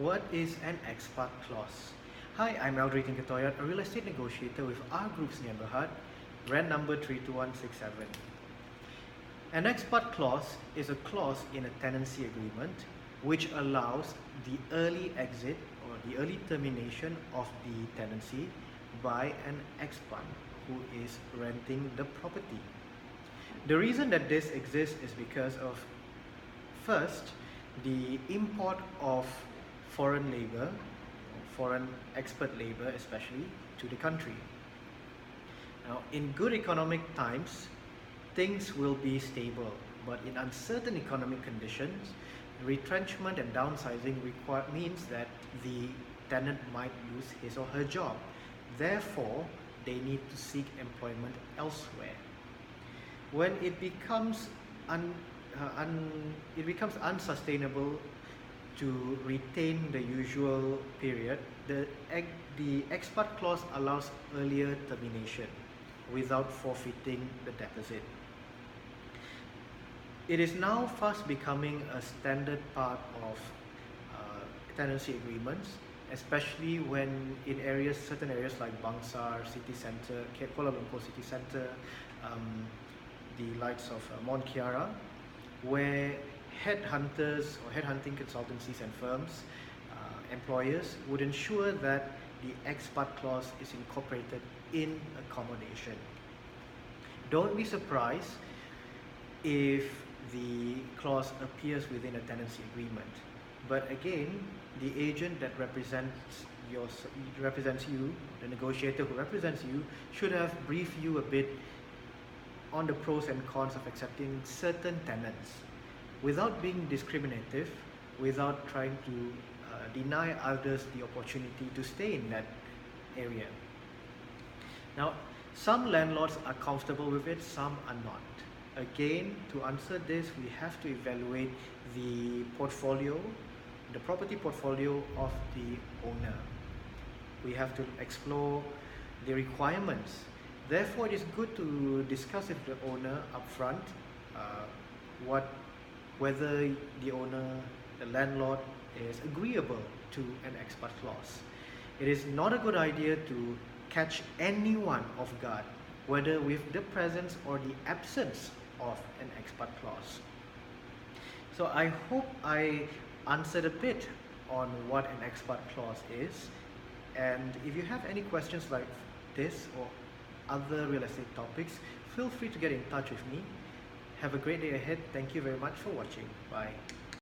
What is an expat clause? Hi, I'm Aldric in Toyad, a real estate negotiator with RGroup's neighborhood, rent number 32167. An expat clause is a clause in a tenancy agreement which allows the early exit or the early termination of the tenancy by an expat who is renting the property. The reason that this exists is because of, first, the import of foreign labor, foreign expert labor especially, to the country. Now, in good economic times, things will be stable, but in uncertain economic conditions, retrenchment and downsizing means that the tenant might lose his or her job. Therefore, they need to seek employment elsewhere. When it becomes unsustainable to retain the usual period, the expat clause allows earlier termination without forfeiting the deposit. It is now fast becoming a standard part of tenancy agreements, especially when in certain areas like Bangsar City Centre, Kuala Lumpur City Centre, the likes of Mont Kiara, where headhunters or headhunting consultancies and firms, employers would ensure that the expat clause is incorporated in accommodation. Don't be surprised if the clause appears within a tenancy agreement. But again, the agent that represents you, the negotiator who represents you, should have briefed you a bit on the pros and cons of accepting certain tenants without being discriminative, without trying to deny others the opportunity to stay in that area. Now, some landlords are comfortable with it, some are not. Again, to answer this, we have to evaluate the property portfolio of the owner. We have to explore the requirements. Therefore, it is good to discuss with the owner upfront whether the landlord is agreeable to an expat clause. It is not a good idea to catch anyone off guard, whether with the presence or the absence of an expat clause. So I hope I answered a bit on what an expat clause is, and if you have any questions like this or other real estate topics, feel free to get in touch with me. Have a great day ahead. Thank you very much for watching. Bye.